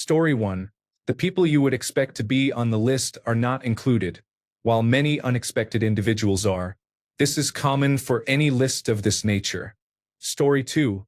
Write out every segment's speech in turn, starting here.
Story 1. The people you would expect to be on the list are not included, while many unexpected individuals are. This is common for any list of this nature. Story 2.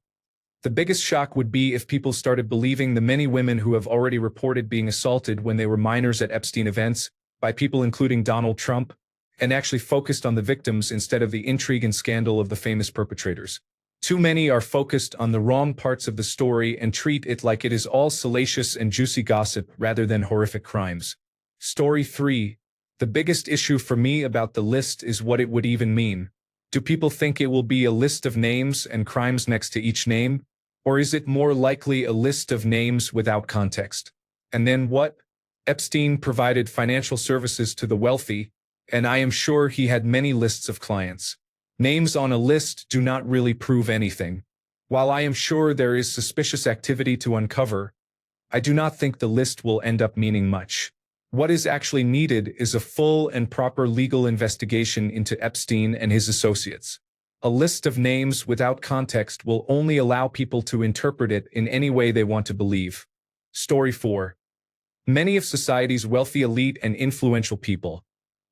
The biggest shock would be if people started believing the many women who have already reported being assaulted when they were minors at Epstein events by people including Donald Trump, and actually focused on the victims instead of the intrigue and scandal of the famous perpetrators. Too many are focused on the wrong parts of the story and treat it like it is all salacious and juicy gossip rather than horrific crimes. Story 3. The biggest issue for me about the list is what it would even mean. Do people think it will be a list of names and crimes next to each name? Or is it more likely a list of names without context? And then what? Epstein provided financial services to the wealthy, and I am sure he had many lists of clients. Names on a list do not really prove anything. While I am sure there is suspicious activity to uncover, I do not think the list will end up meaning much. What is actually needed is a full and proper legal investigation into Epstein and his associates. A list of names without context will only allow people to interpret it in any way they want to believe. Story 4. Many of society's wealthy elite and influential people,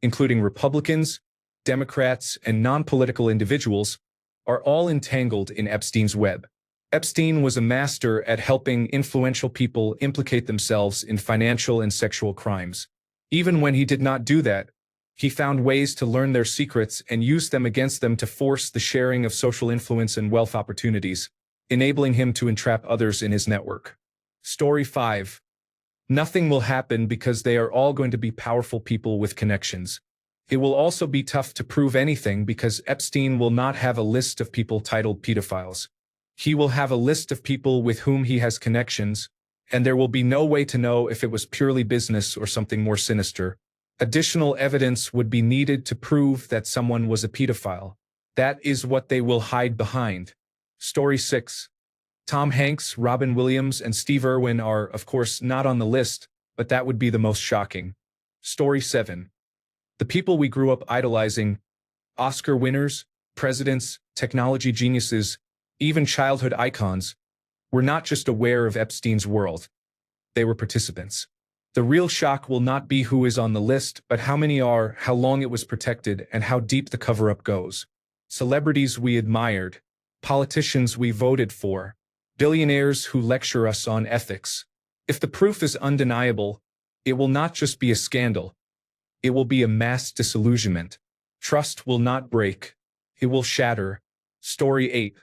including Republicans, Democrats, and non-political individuals, are all entangled in Epstein's web. Epstein was a master at helping influential people implicate themselves in financial and sexual crimes. Even when he did not do that, he found ways to learn their secrets and use them against them to force the sharing of social influence and wealth opportunities, enabling him to entrap others in his network. Story 5. Nothing will happen because they are all going to be powerful people with connections. It will also be tough to prove anything because Epstein will not have a list of people titled pedophiles. He will have a list of people with whom he has connections, and there will be no way to know if it was purely business or something more sinister. Additional evidence would be needed to prove that someone was a pedophile. That is what they will hide behind. Story 6. Tom Hanks, Robin Williams, and Steve Irwin are, of course, not on the list, but that would be the most shocking. Story 7. The people we grew up idolizing, Oscar winners, presidents, technology geniuses, even childhood icons, were not just aware of Epstein's world. They were participants. The real shock will not be who is on the list, but how many are, how long it was protected, and how deep the cover-up goes. Celebrities we admired, politicians we voted for, billionaires who lecture us on ethics. If the proof is undeniable, it will not just be a scandal. It will be a mass disillusionment. Trust will not break. It will shatter. Story 8.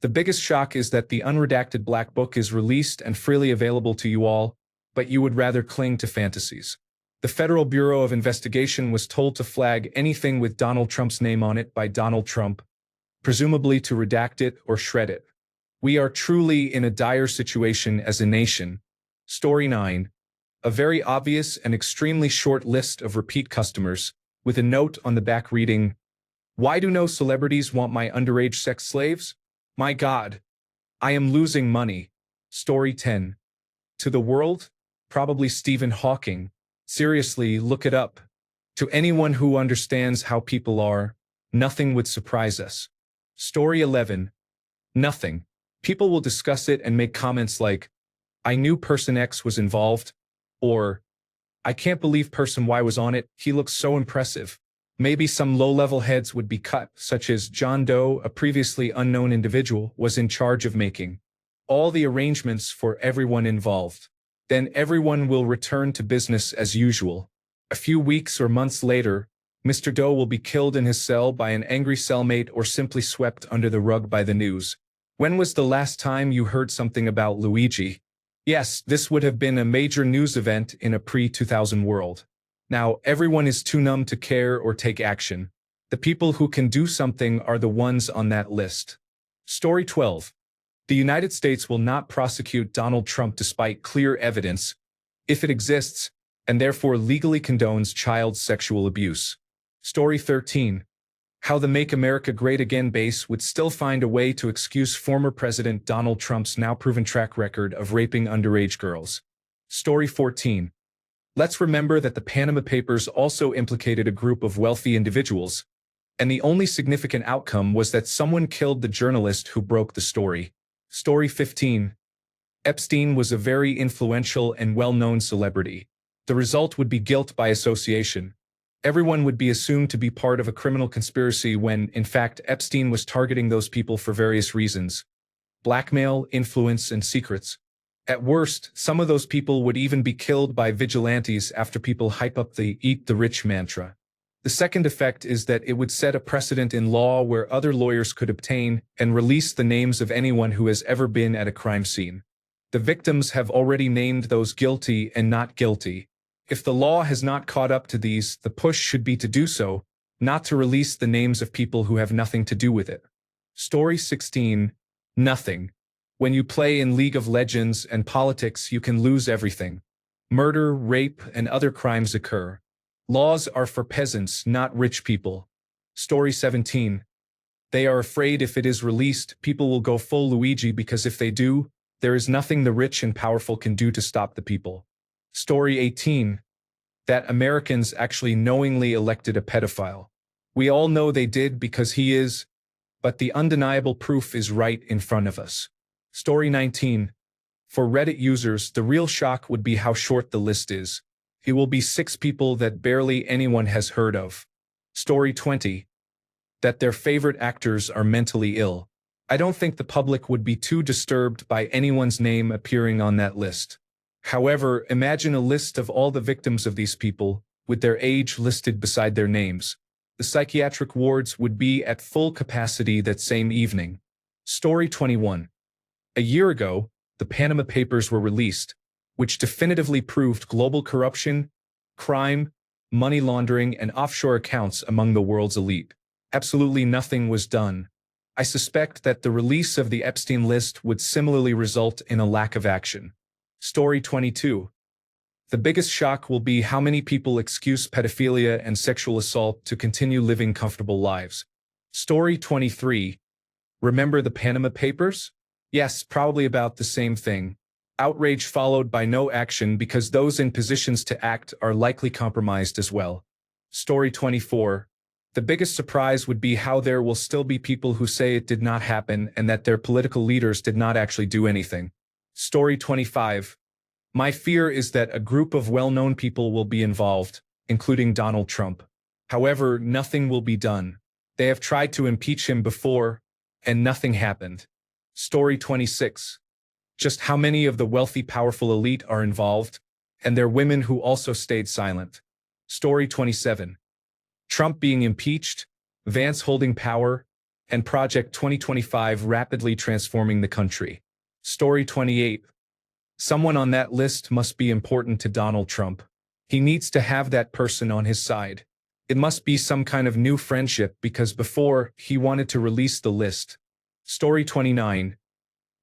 The biggest shock is that the unredacted black book is released and freely available to you all, but you would rather cling to fantasies. The Federal Bureau of Investigation was told to flag anything with Donald Trump's name on it by Donald Trump, presumably to redact it or shred it. We are truly in a dire situation as a nation. Story 9. A very obvious and extremely short list of repeat customers, with a note on the back reading, "Why do no celebrities want my underage sex slaves? My God, I am losing money." Story 10. To the world? Probably Stephen Hawking. Seriously, look it up. To anyone who understands how people are, nothing would surprise us. Story 11. Nothing. People will discuss it and make comments like, "I knew person X was involved," or, "I can't believe person Y was on it, he looks so impressive." Maybe some low-level heads would be cut, such as John Doe, a previously unknown individual, was in charge of making all the arrangements for everyone involved. Then everyone will return to business as usual. A few weeks or months later, Mr. Doe will be killed in his cell by an angry cellmate or simply swept under the rug by the news. When was the last time you heard something about Luigi? Yes, this would have been a major news event in a pre-2000 world. Now, everyone is too numb to care or take action. The people who can do something are the ones on that list. Story 12. The United States will not prosecute Donald Trump despite clear evidence, if it exists, and therefore legally condones child sexual abuse. Story 13. How the Make America Great Again base would still find a way to excuse former President Donald Trump's now proven track record of raping underage girls. Story 14. Let's remember that the Panama Papers also implicated a group of wealthy individuals, and the only significant outcome was that someone killed the journalist who broke the story. Story 15. Epstein was a very influential and well-known celebrity. The result would be guilt by association. Everyone would be assumed to be part of a criminal conspiracy when, in fact, Epstein was targeting those people for various reasons: blackmail, influence, and secrets. At worst, some of those people would even be killed by vigilantes after people hype up the "eat the rich" mantra. The second effect is that it would set a precedent in law where other lawyers could obtain and release the names of anyone who has ever been at a crime scene. The victims have already named those guilty and not guilty. If the law has not caught up to these, the push should be to do so, not to release the names of people who have nothing to do with it. Story 16. Nothing. When you play in League of Legends and politics, you can lose everything. Murder, rape, and other crimes occur. Laws are for peasants, not rich people. Story 17. They are afraid if it is released, people will go full Luigi because if they do, there is nothing the rich and powerful can do to stop the people. Story 18. That Americans actually knowingly elected a pedophile. We all know they did because he is, but the undeniable proof is right in front of us. Story 19. For Reddit users, the real shock would be how short the list is. It will be 6 people that barely anyone has heard of. Story 20. That their favorite actors are mentally ill. I don't think the public would be too disturbed by anyone's name appearing on that list. However, imagine a list of all the victims of these people, with their age listed beside their names. The psychiatric wards would be at full capacity that same evening. Story 21. A year ago, the Panama Papers were released, which definitively proved global corruption, crime, money laundering, and offshore accounts among the world's elite. Absolutely nothing was done. I suspect that the release of the Epstein list would similarly result in a lack of action. Story 22. The biggest shock will be how many people excuse pedophilia and sexual assault to continue living comfortable lives. Story 23. Remember the Panama Papers? Yes, probably about the same thing. Outrage followed by no action because those in positions to act are likely compromised as well. Story 24. The biggest surprise would be how there will still be people who say it did not happen and that their political leaders did not actually do anything. Story 25. My fear is that a group of well-known people will be involved, including Donald Trump. However, nothing will be done. They have tried to impeach him before, and nothing happened. Story 26. Just how many of the wealthy, powerful elite are involved, and their women who also stayed silent. Story 27. Trump being impeached, Vance holding power, and Project 2025 rapidly transforming the country. Story 28. Someone on that list must be important to Donald Trump. He needs to have that person on his side. It must be some kind of new friendship because before, he wanted to release the list. Story 29.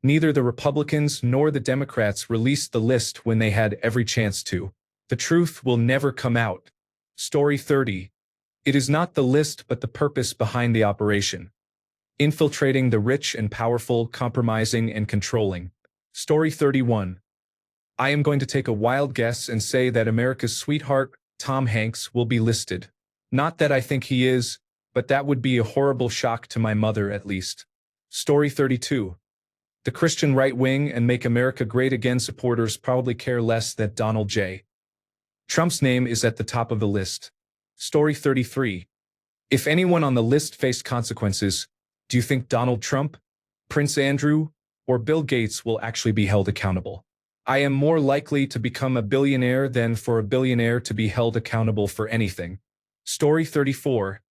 Neither the Republicans nor the Democrats released the list when they had every chance to. The truth will never come out. Story 30. It is not the list but the purpose behind the operation. Infiltrating the rich and powerful, compromising and controlling. Story 31. I am going to take a wild guess and say that America's sweetheart, Tom Hanks, will be listed. Not that I think he is, but that would be a horrible shock to my mother at least. Story 32. The Christian right wing and Make America Great Again supporters probably care less that Donald J. Trump's name is at the top of the list. Story 33. If anyone on the list faced consequences, do you think Donald Trump, Prince Andrew, or Bill Gates will actually be held accountable? I am more likely to become a billionaire than for a billionaire to be held accountable for anything. Story 34.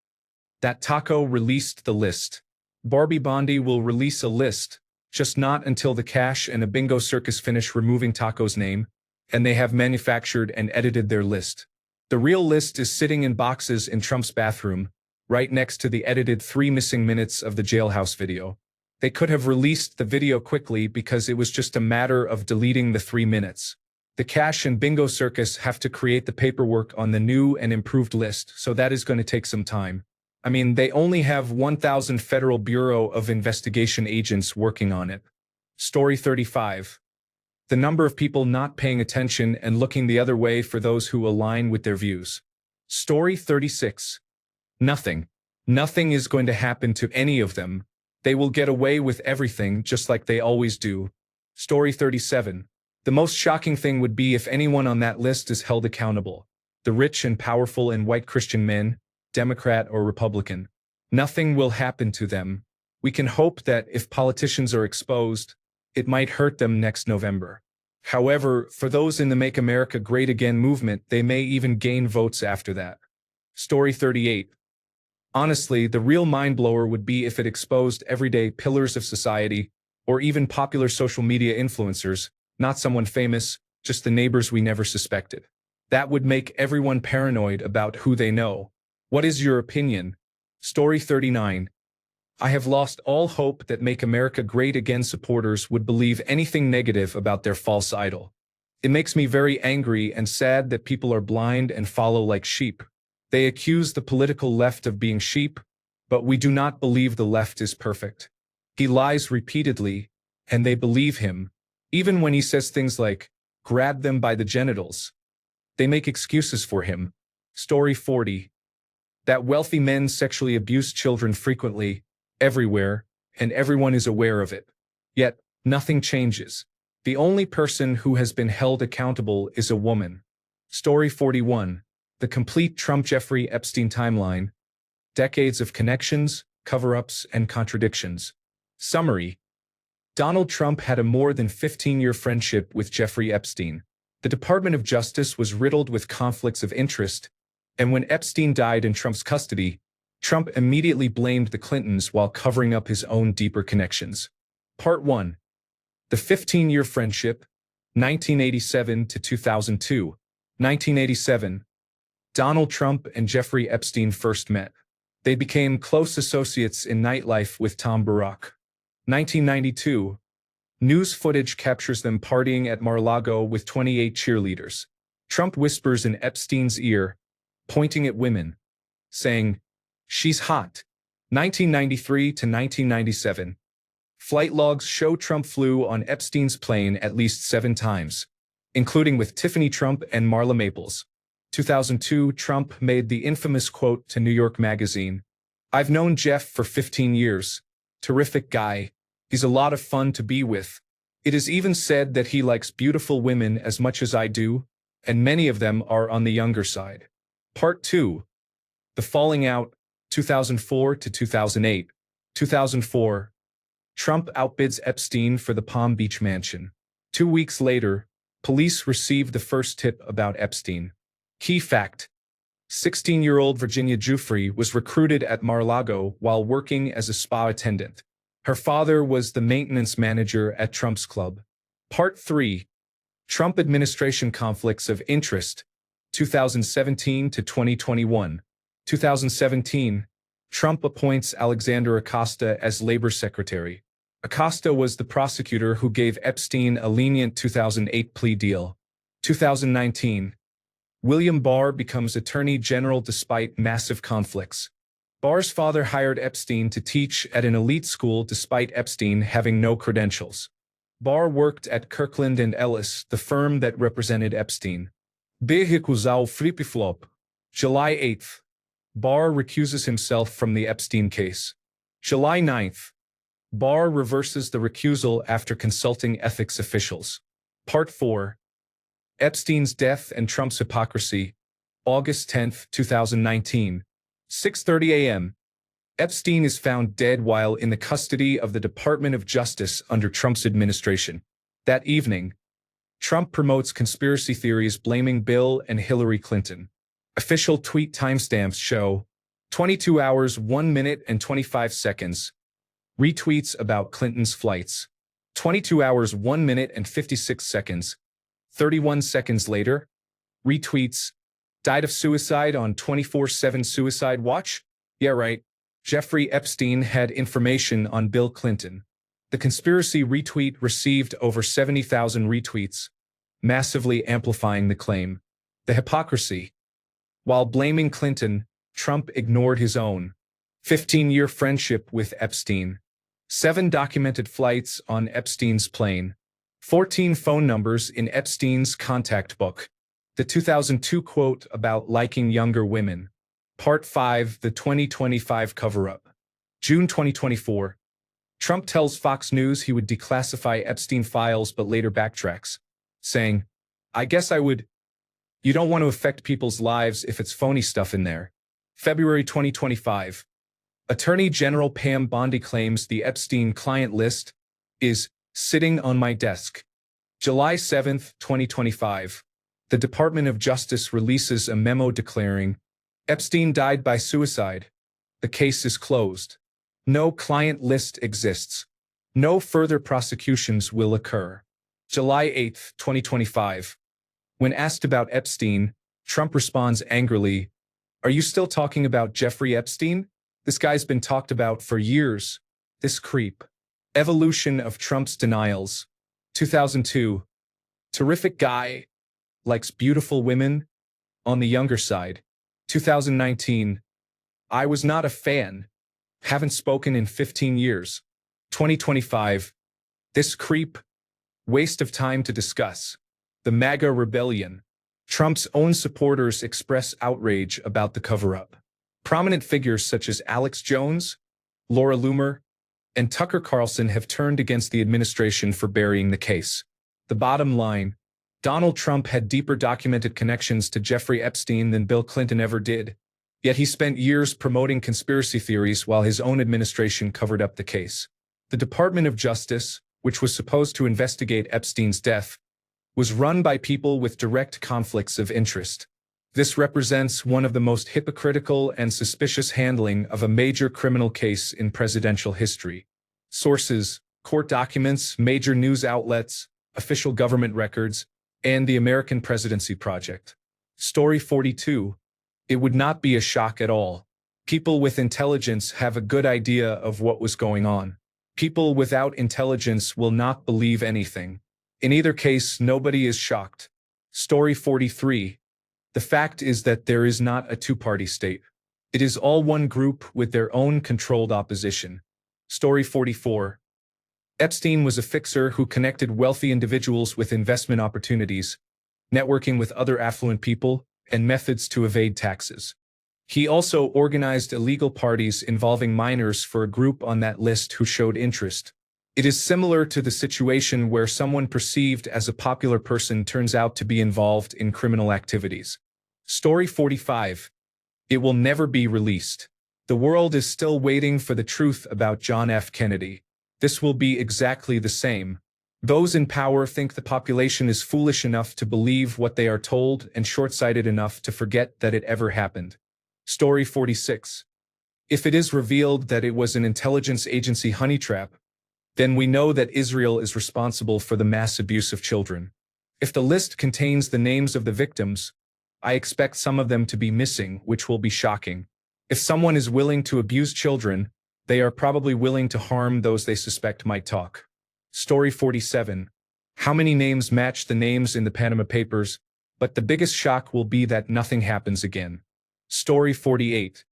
That Taco released the list. Barbie Bondi will release a list, just not until the Cash and a Bingo Circus finish removing Taco's name, and they have manufactured and edited their list. The real list is sitting in boxes in Trump's bathroom, right next to the edited 3 missing minutes of the jailhouse video. They could have released the video quickly because it was just a matter of deleting the 3 minutes. The Cash and Bingo Circus have to create the paperwork on the new and improved list, so that is going to take some time. I mean, they only have 1,000 Federal Bureau of Investigation agents working on it. Story 35. The number of people not paying attention and looking the other way for those who align with their views. Story 36. Nothing. Nothing is going to happen to any of them. They will get away with everything just like they always do. Story 37. The most shocking thing would be if anyone on that list is held accountable. The rich and powerful and white Christian men, Democrat or Republican. Nothing will happen to them. We can hope that if politicians are exposed, it might hurt them next November. However, for those in the Make America Great Again movement, they may even gain votes after that. Story 38. Honestly, the real mind-blower would be if it exposed everyday pillars of society, or even popular social media influencers, not someone famous, just the neighbors we never suspected. That would make everyone paranoid about who they know. What is your opinion? Story 39. I have lost all hope that Make America Great Again supporters would believe anything negative about their false idol. It makes me very angry and sad that people are blind and follow like sheep. They accuse the political left of being sheep, but we do not believe the left is perfect. He lies repeatedly, and they believe him, even when he says things like, grab them by the genitals. They make excuses for him. Story 40. That wealthy men sexually abuse children frequently, everywhere, and everyone is aware of it. Yet, nothing changes. The only person who has been held accountable is a woman. Story 41. The complete Trump-Jeffrey Epstein timeline. Decades of connections, cover-ups, and contradictions. Summary. Donald Trump had a more than 15-year friendship with Jeffrey Epstein. The Department of Justice was riddled with conflicts of interest, and when Epstein died in Trump's custody, Trump immediately blamed the Clintons while covering up his own deeper connections. Part 1. The 15-year friendship, 1987 to 2002. 1987. Donald Trump and Jeffrey Epstein first met. They became close associates in nightlife with Tom Barack. 1992. News footage captures them partying at Mar-a-Lago with 28 cheerleaders. Trump whispers in Epstein's ear, pointing at women, saying, "She's hot." 1993 to 1997. Flight logs show Trump flew on Epstein's plane at least 7 times, including with Tiffany Trump and Marla Maples. 2002, Trump made the infamous quote to New York Magazine, "I've known Jeff for 15 years. Terrific guy. He's a lot of fun to be with. It is even said that he likes beautiful women as much as I do, and many of them are on the younger side." Part 2. The falling out, 2004 to 2008. 2004. Trump outbids Epstein for the Palm Beach mansion. 2 weeks later, police received the first tip about Epstein. Key fact: 16-year-old Virginia Giuffre was recruited at Mar-a-Lago while working as a spa attendant. Her father was the maintenance manager at Trump's club. Part 3. Trump administration conflicts of interest, 2017 to 2021. 2017. Trump appoints Alexander Acosta as labor secretary. Acosta was the prosecutor who gave Epstein a lenient 2008 plea deal. 2019. William Barr becomes attorney general despite massive conflicts. Barr's father hired Epstein to teach at an elite school despite Epstein having no credentials. Barr worked at Kirkland & Ellis, the firm that represented Epstein. Recusal flip-flop. July 8th. Barr recuses himself from the Epstein case. July 9th. Barr reverses the recusal after consulting ethics officials. Part 4. Epstein's death and Trump's hypocrisy. August 10, 2019. 6:30 a.m. Epstein is found dead while in the custody of the Department of Justice under Trump's administration. That evening, Trump promotes conspiracy theories blaming Bill and Hillary Clinton. Official tweet timestamps show 22 hours 1 minute and 25 seconds. Retweets about Clinton's flights. 22 hours 1 minute and 56 seconds. 31 seconds later, retweets, died of suicide on 24/7 Suicide Watch? Yeah, right. Jeffrey Epstein had information on Bill Clinton. The conspiracy retweet received over 70,000 retweets, massively amplifying the claim. The hypocrisy. While blaming Clinton, Trump ignored his own 15-year friendship with Epstein. 7 documented flights on Epstein's plane. 14 phone numbers in Epstein's contact book. The 2002 quote about liking younger women. Part 5. The 2025 cover-up. June 2024. Trump tells Fox News he would declassify Epstein files but later backtracks, saying, "I guess I would. You don't want to affect people's lives if it's phony stuff in there." February 2025. Attorney General Pam Bondi claims the Epstein client list is sitting on my desk. July 7, 2025. The Department of Justice releases a memo declaring, Epstein died by suicide. The case is closed. No client list exists. No further prosecutions will occur. July 8, 2025. When asked about Epstein, Trump responds angrily, "Are you still talking about Jeffrey Epstein? This guy's been talked about for years. This creep." Evolution of Trump's denials. 2002. Terrific guy. Likes beautiful women. On the younger side. 2019. I was not a fan. Haven't spoken in 15 years. 2025. This creep. Waste of time to discuss. The MAGA rebellion. Trump's own supporters express outrage about the cover-up. Prominent figures such as Alex Jones, Laura Loomer, and Tucker Carlson have turned against the administration for burying the case. The bottom line, Donald Trump had deeper documented connections to Jeffrey Epstein than Bill Clinton ever did. Yet he spent years promoting conspiracy theories while his own administration covered up the case. The Department of Justice, which was supposed to investigate Epstein's death, was run by people with direct conflicts of interest. This represents one of the most hypocritical and suspicious handling of a major criminal case in presidential history. Sources: court documents, major news outlets, official government records, and the American Presidency Project. Story 42. It would not be a shock at all. People with intelligence have a good idea of what was going on. People without intelligence will not believe anything. In either case, nobody is shocked. Story 43. The fact is that there is not a two-party state. It is all one group with their own controlled opposition. Story 44. Epstein was a fixer who connected wealthy individuals with investment opportunities, networking with other affluent people, and methods to evade taxes. He also organized illegal parties involving minors for a group on that list who showed interest. It is similar to the situation where someone perceived as a popular person turns out to be involved in criminal activities. Story 45. It will never be released. The world is still waiting for the truth about John F. Kennedy. This will be exactly the same. Those in power think the population is foolish enough to believe what they are told and short-sighted enough to forget that it ever happened. Story 46. If it is revealed that it was an intelligence agency honey trap, then we know that Israel is responsible for the mass abuse of children. If the list contains the names of the victims, I expect some of them to be missing, which will be shocking. If someone is willing to abuse children, they are probably willing to harm those they suspect might talk. Story 47. How many names match the names in the Panama Papers? But the biggest shock will be that nothing happens again. Story 48.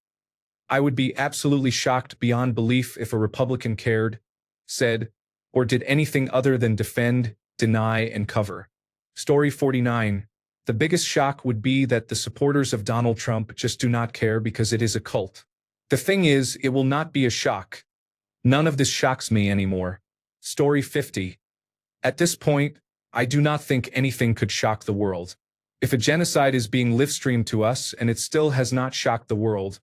I would be absolutely shocked beyond belief if a Republican cared, said, or did anything other than defend, deny, and cover. Story 49. The biggest shock would be that the supporters of Donald Trump just do not care because it is a cult. The thing is, it will not be a shock. None of this shocks me anymore. Story 50. At this point, I do not think anything could shock the world. If a genocide is being live-streamed to us and it still has not shocked the world,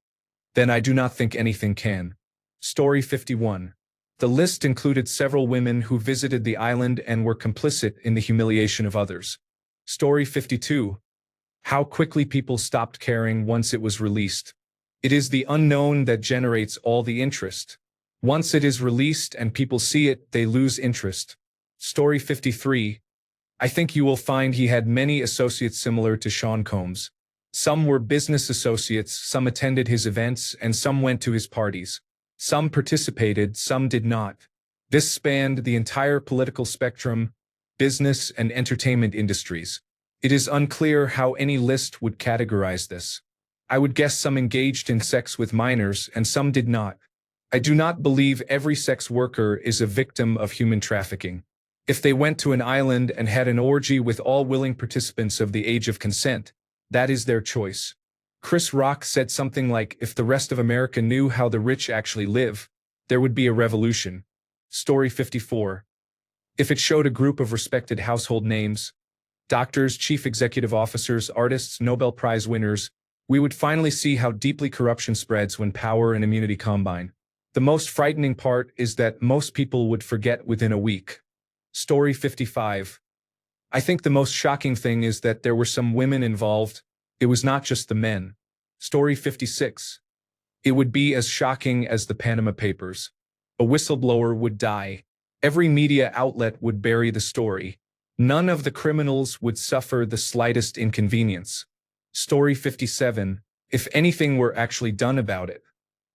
then I do not think anything can. Story 51. The list included several women who visited the island and were complicit in the humiliation of others. Story 52. How quickly people stopped caring once it was released. It is the unknown that generates all the interest. Once it is released and people see it, they lose interest. Story 53. I think you will find he had many associates similar to Sean Combs. Some were business associates, some attended his events, and some went to his parties. Some participated, some did not. This spanned the entire political spectrum, business and entertainment industries. It is unclear how any list would categorize this. I would guess some engaged in sex with minors and some did not. I do not believe every sex worker is a victim of human trafficking. If they went to an island and had an orgy with all willing participants of the age of consent, that is their choice. Chris Rock said something like, if the rest of America knew how the rich actually live, there would be a revolution. Story 54. If it showed a group of respected household names, doctors, chief executive officers, artists, Nobel Prize winners, we would finally see how deeply corruption spreads when power and immunity combine. The most frightening part is that most people would forget within a week. Story 55. I think the most shocking thing is that there were some women involved. It was not just the men. Story 56. It would be as shocking as the Panama Papers. A whistleblower would die. Every media outlet would bury the story. None of the criminals would suffer the slightest inconvenience. Story 57. If anything were actually done about it.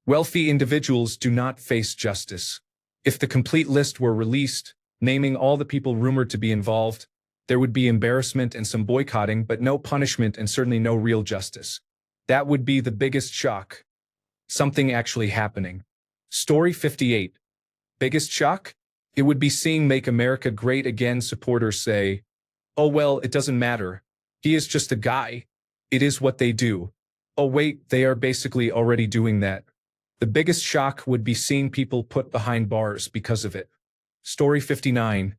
Wealthy individuals do not face justice. If the complete list were released, naming all the people rumored to be involved, there would be embarrassment and some boycotting, but no punishment and certainly no real justice. That would be the biggest shock. Something actually happening. Story 58. Biggest shock? It would be seeing Make America Great Again supporters say, "Oh well, it doesn't matter. He is just a guy. It is what they do." Oh wait, they are basically already doing that. The biggest shock would be seeing people put behind bars because of it. Story 59.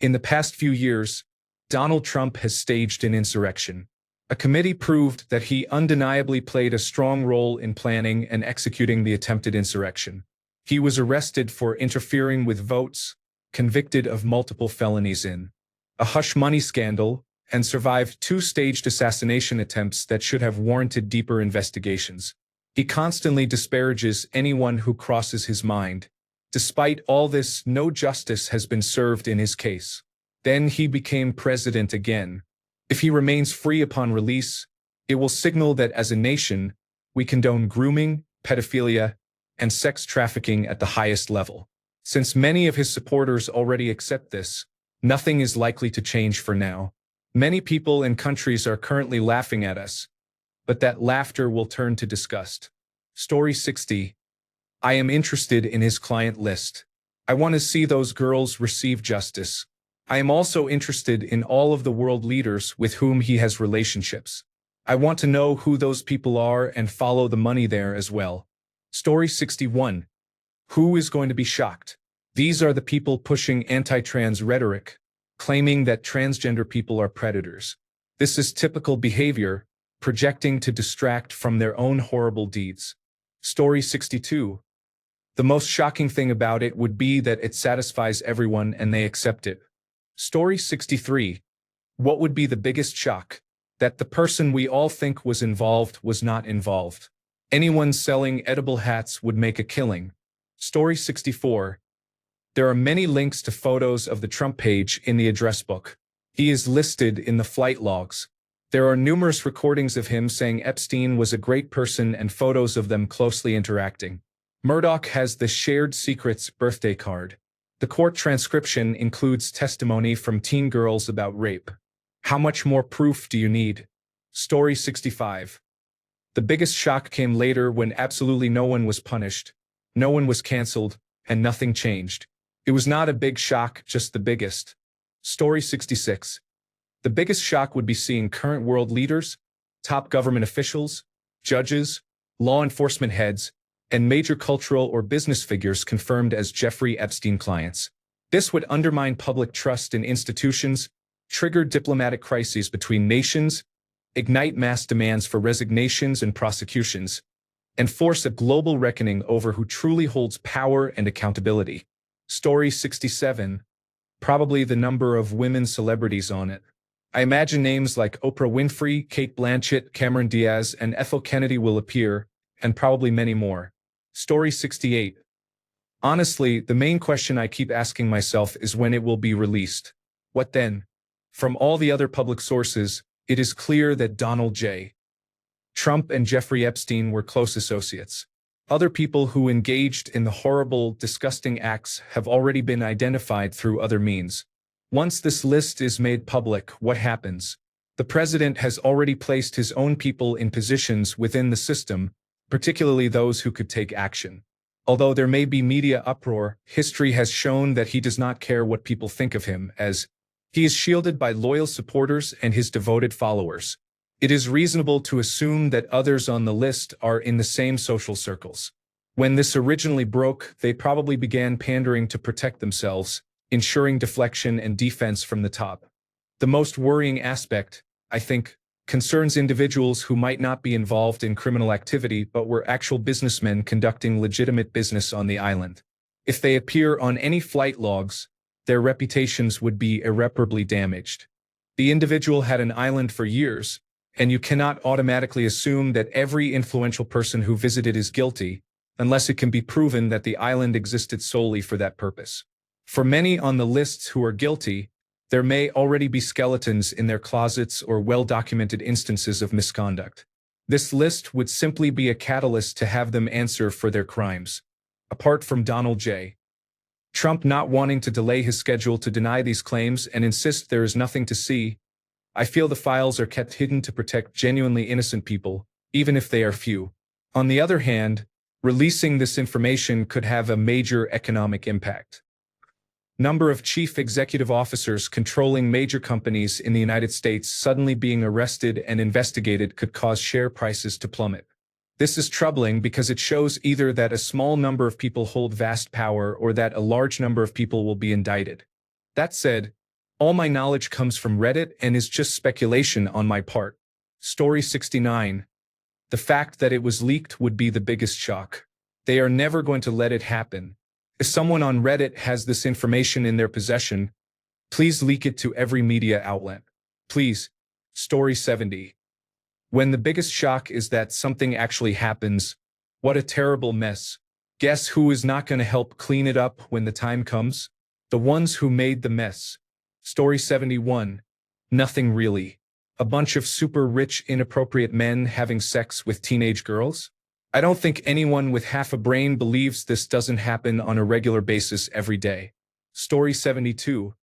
In the past few years, Donald Trump has staged an insurrection. A committee proved that he undeniably played a strong role in planning and executing the attempted insurrection. He was arrested for interfering with votes, convicted of multiple felonies in a hush money scandal, and survived 2 staged assassination attempts that should have warranted deeper investigations. He constantly disparages anyone who crosses his mind. Despite all this, no justice has been served in his case. Then he became president again. If he remains free upon release, it will signal that as a nation, we condone grooming, pedophilia, and sex trafficking at the highest level. Since many of his supporters already accept this, nothing is likely to change for now. Many people and countries are currently laughing at us, but that laughter will turn to disgust. Story 60. I am interested in his client list. I want to see those girls receive justice. I am also interested in all of the world leaders with whom he has relationships. I want to know who those people are and follow the money there as well. Story 61. Who is going to be shocked? These are the people pushing anti-trans rhetoric, claiming that transgender people are predators. This is typical behavior, projecting to distract from their own horrible deeds. Story 62. The most shocking thing about it would be that it satisfies everyone and they accept it. Story 63. What would be the biggest shock? That the person we all think was involved was not involved. Anyone selling edible hats would make a killing. Story 64. There are many links to photos of the Trump page in the address book. He is listed in the flight logs. There are numerous recordings of him saying Epstein was a great person and photos of them closely interacting. Murdoch has the Shared Secrets birthday card. The court transcription includes testimony from teen girls about rape. How much more proof do you need? Story 65. The biggest shock came later when absolutely no one was punished, no one was canceled, and nothing changed. It was not a big shock, just the biggest. Story 66. The biggest shock would be seeing current world leaders, top government officials, judges, law enforcement heads, and major cultural or business figures confirmed as Jeffrey Epstein clients. This would undermine public trust in institutions, trigger diplomatic crises between nations, ignite mass demands for resignations and prosecutions, and force a global reckoning over who truly holds power and accountability. Story 67. Probably the number of women celebrities on it. I imagine names like Oprah Winfrey, Kate Blanchett, Cameron Diaz, and Ethel Kennedy will appear, and probably many more. Story 68. Honestly, the main question I keep asking myself is when it will be released. What then? From all the other public sources, it is clear that Donald J. Trump and Jeffrey Epstein were close associates. Other people who engaged in the horrible, disgusting acts have already been identified through other means. Once this list is made public, what happens? The president has already placed his own people in positions within the system, particularly those who could take action. Although there may be media uproar, history has shown that he does not care what people think of him, as he is shielded by loyal supporters and his devoted followers. It is reasonable to assume that others on the list are in the same social circles. When this originally broke, they probably began pandering to protect themselves, ensuring deflection and defense from the top. The most worrying aspect, I think, concerns individuals who might not be involved in criminal activity but were actual businessmen conducting legitimate business on the island. If they appear on any flight logs, their reputations would be irreparably damaged. The individual had an island for years, and you cannot automatically assume that every influential person who visited is guilty, unless it can be proven that the island existed solely for that purpose. For many on the lists who are guilty, there may already be skeletons in their closets or well-documented instances of misconduct. This list would simply be a catalyst to have them answer for their crimes. Apart from Donald J. Trump not wanting to delay his schedule to deny these claims and insist there is nothing to see, I feel the files are kept hidden to protect genuinely innocent people, even if they are few. On the other hand, releasing this information could have a major economic impact. Number of chief executive officers controlling major companies in the United States suddenly being arrested and investigated could cause share prices to plummet. This is troubling because it shows either that a small number of people hold vast power or that a large number of people will be indicted. That said, all my knowledge comes from Reddit and is just speculation on my part. Story 69. The fact that it was leaked would be the biggest shock. They are never going to let it happen. If someone on Reddit has this information in their possession, please leak it to every media outlet. Please. Story 70. When the biggest shock is that something actually happens, what a terrible mess. Guess who is not going to help clean it up when the time comes? The ones who made the mess. Story 71. Nothing really. A bunch of super rich, inappropriate men having sex with teenage girls? I don't think anyone with half a brain believes this doesn't happen on a regular basis every day. Story 72.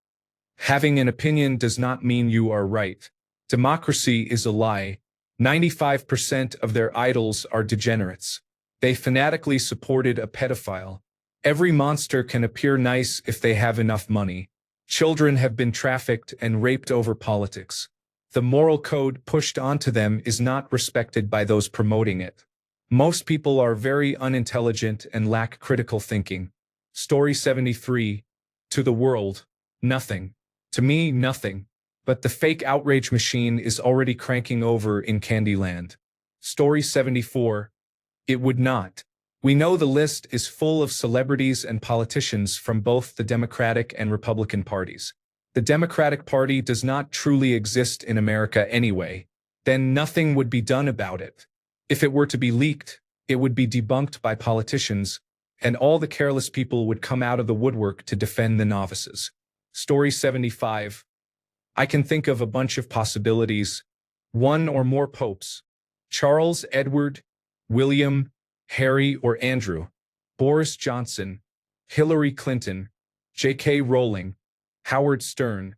Having an opinion does not mean you are right. Democracy is a lie. 95% of their idols are degenerates. They fanatically supported a pedophile. Every monster can appear nice if they have enough money. Children have been trafficked and raped over politics. The moral code pushed onto them is not respected by those promoting it. Most people are very unintelligent and lack critical thinking. Story 73. To the world, nothing. To me, nothing. But the fake outrage machine is already cranking over in Candyland. Story 74. It would not. We know the list is full of celebrities and politicians from both the Democratic and Republican parties. The Democratic Party does not truly exist in America anyway. Then nothing would be done about it. If it were to be leaked, it would be debunked by politicians, and all the careless people would come out of the woodwork to defend the novices. Story 75. I can think of a bunch of possibilities. One or more popes. Charles, Edward, William, Harry, or Andrew. Boris Johnson, Hillary Clinton, J.K. Rowling, Howard Stern,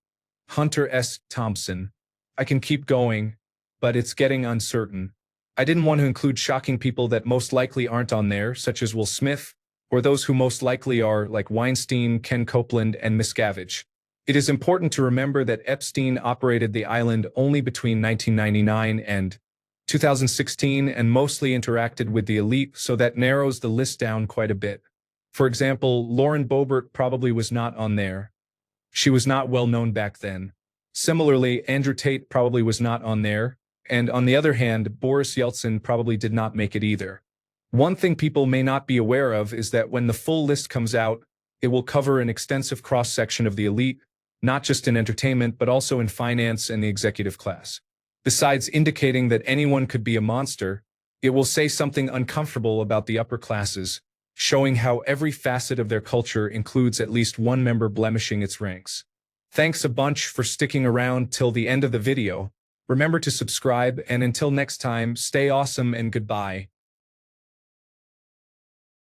Hunter S. Thompson. I can keep going, but it's getting uncertain. I didn't want to include shocking people that most likely aren't on there, such as Will Smith, or those who most likely are, like Weinstein, Ken Copeland, and Miscavige. It is important to remember that Epstein operated the island only between 1999 and 2016 and mostly interacted with the elite, so that narrows the list down quite a bit. For example, Lauren Boebert probably was not on there. She was not well known back then. Similarly, Andrew Tate probably was not on there. And on the other hand, Boris Yeltsin probably did not make it either. One thing people may not be aware of is that when the full list comes out, it will cover an extensive cross-section of the elite, not just in entertainment but also in finance and the executive class. Besides indicating that anyone could be a monster, it will say something uncomfortable about the upper classes, showing how every facet of their culture includes at least one member blemishing its ranks. Thanks a bunch for sticking around till the end of the video. Remember to subscribe, and until next time, stay awesome and goodbye.